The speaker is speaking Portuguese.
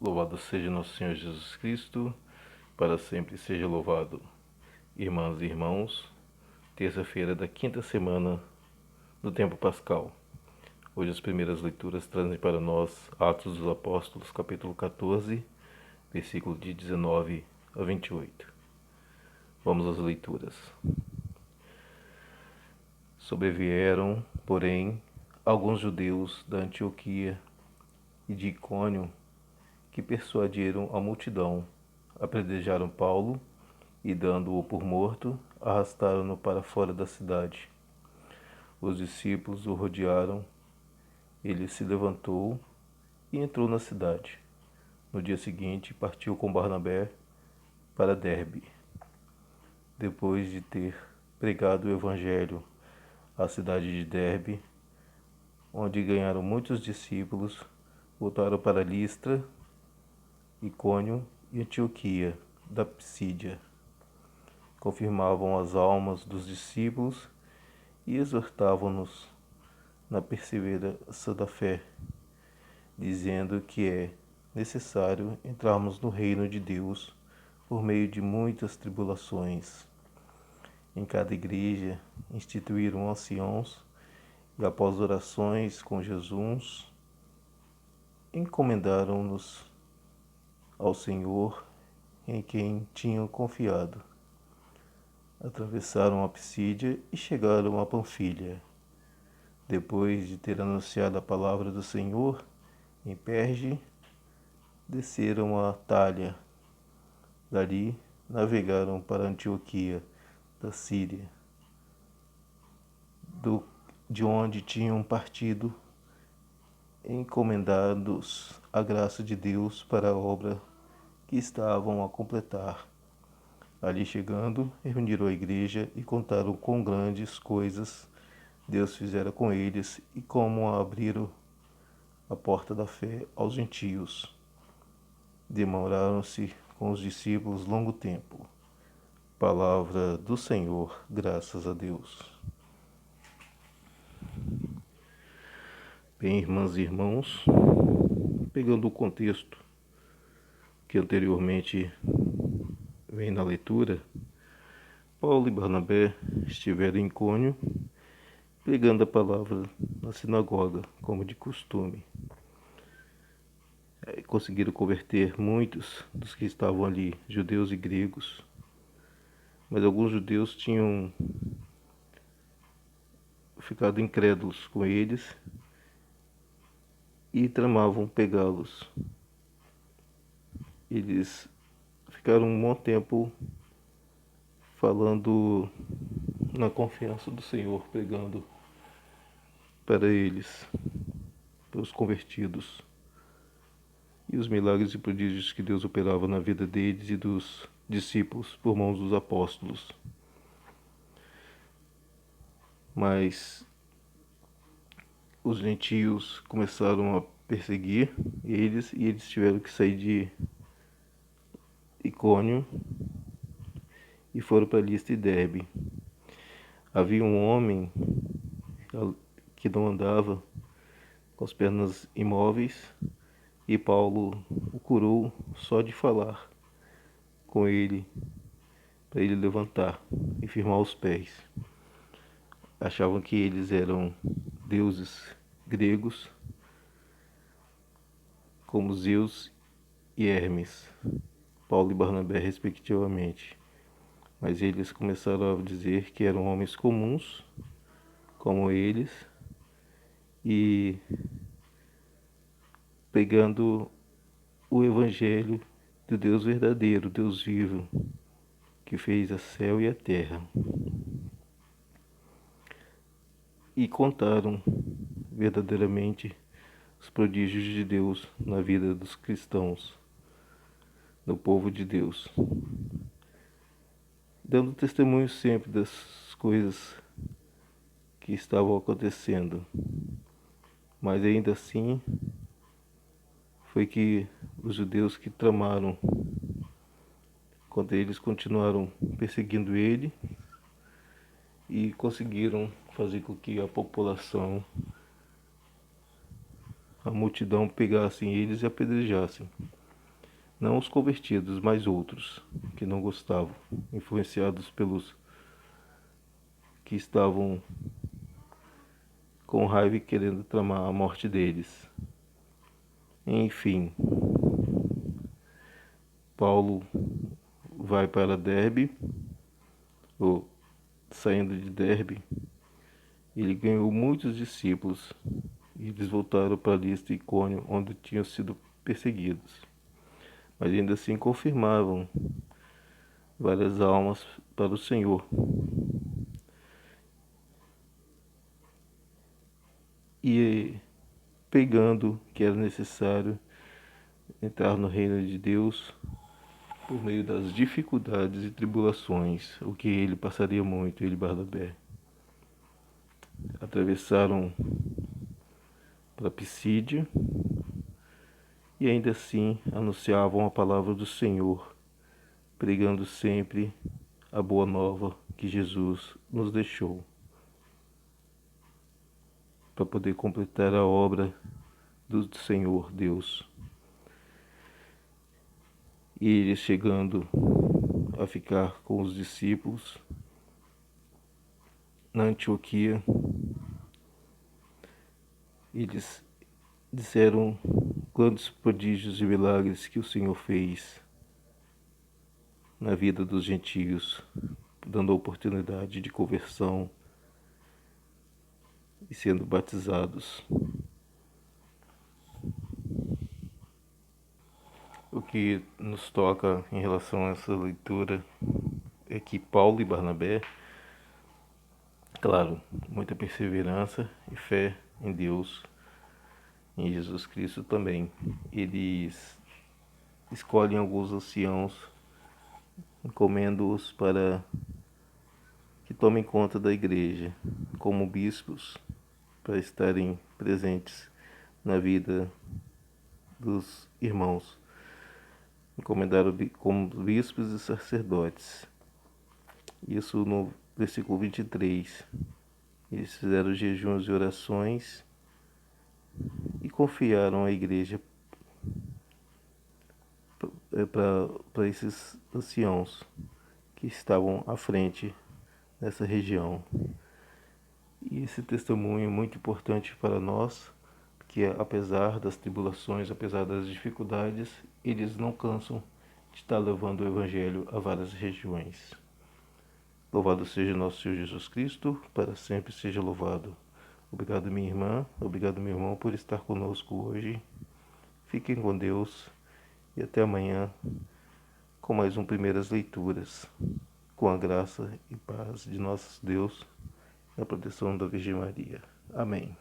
Louvado seja nosso Senhor Jesus Cristo, para sempre seja louvado. Irmãs e irmãos, terça-feira da quinta semana do tempo pascal. Hoje as primeiras leituras trazem para nós Atos dos Apóstolos, capítulo 14, versículo de 19 a 28. Vamos às leituras. Sobrevieram, porém, alguns judeus da Antioquia e de Icônio que persuadiram a multidão, apedrejaram Paulo e, dando-o por morto, arrastaram-no para fora da cidade. Os discípulos o rodearam. Ele se levantou e entrou na cidade. No dia seguinte, partiu com Barnabé para Derbe. Depois de ter pregado o evangelho à cidade de Derbe, onde ganharam muitos discípulos, voltaram para Listra, Icônio e Antioquia da Psídia. Confirmavam as almas dos discípulos e exortavam-nos na perseverança da fé, dizendo que é necessário entrarmos no reino de Deus por meio de muitas tribulações. Em cada igreja instituíram anciãos e, após orações com Jesus, encomendaram-nos ao Senhor em quem tinham confiado. Atravessaram a Psídia e chegaram a Panfilha. Depois de ter anunciado a palavra do Senhor em Perge, desceram a Atália. Dali navegaram para Antioquia da Síria, de onde tinham partido, encomendados à graça de Deus para a obra que estavam a completar. Ali chegando, reuniram a igreja e contaram quão grandes coisas Deus fizera com eles e como abriram a porta da fé aos gentios. Demoraram-se com os discípulos longo tempo. Palavra do Senhor, graças a Deus. Bem, irmãs e irmãos, pegando o contexto que anteriormente vem na leitura, Paulo e Barnabé estiveram em Icônio, pregando a palavra na sinagoga, como de costume. Conseguiram converter muitos dos que estavam ali, judeus e gregos, mas alguns judeus tinham ficado incrédulos com eles e tramavam pegá-los. Eles ficaram um bom tempo falando na confiança do Senhor, pregando para eles, para os convertidos, e os milagres e prodígios que Deus operava na vida deles e dos discípulos por mãos dos apóstolos. Mas os gentios começaram a perseguir eles e eles tiveram que sair de Icônio e foram para Listra e Derbe. Havia um homem que não andava com as pernas imóveis e Paulo o curou só de falar com ele, para ele levantar e firmar os pés. Achavam que eles eram deuses gregos, como Zeus e Hermes, Paulo e Barnabé, respectivamente. Mas eles começaram a dizer que eram homens comuns, como eles, e pregando o evangelho do Deus verdadeiro, Deus vivo, que fez o céu e a terra. E contaram verdadeiramente os prodígios de Deus na vida dos cristãos, no povo de Deus, dando testemunho sempre das coisas que estavam acontecendo. Mas ainda assim, foi que os judeus que tramaram, quando eles continuaram perseguindo ele e conseguiram fazer com que a população, a multidão, pegassem eles e apedrejassem. Não os convertidos, mas outros que não gostavam, influenciados pelos que estavam com raiva e querendo tramar a morte deles. Enfim, Paulo vai para Derbe, ou saindo de Derbe, ele ganhou muitos discípulos e eles voltaram para Listra e Icônio, onde tinham sido perseguidos. Mas ainda assim confirmavam várias almas para o Senhor. E pegando que era necessário entrar no reino de Deus por meio das dificuldades e tribulações, o que ele passaria muito, ele e Barnabé. Atravessaram para Pisídia e ainda assim anunciavam a palavra do Senhor, pregando sempre a boa nova que Jesus nos deixou, para poder completar a obra do Senhor Deus. E eles chegando a ficar com os discípulos na Antioquia, eles disseram quantos prodígios e milagres que o Senhor fez na vida dos gentios, dando a oportunidade de conversão e sendo batizados. O que nos toca em relação a essa leitura é que Paulo e Barnabé, claro, muita perseverança e fé em Deus, em Jesus Cristo também. Eles escolhem alguns anciãos, encomendam-os para que tomem conta da igreja, como bispos, para estarem presentes na vida dos irmãos. Encomendaram como bispos e sacerdotes. Isso no versículo 23. Eles fizeram jejuns e orações e confiaram a igreja para esses anciãos que estavam à frente nessa região. E esse testemunho é muito importante para nós, que apesar das tribulações, apesar das dificuldades, eles não cansam de estar levando o Evangelho a várias regiões. Louvado seja nosso Senhor Jesus Cristo, para sempre seja louvado. Obrigado, minha irmã, obrigado, meu irmão, por estar conosco hoje. Fiquem com Deus e até amanhã com mais um Primeiras Leituras, com a graça e paz de nosso Deus, na proteção da Virgem Maria. Amém.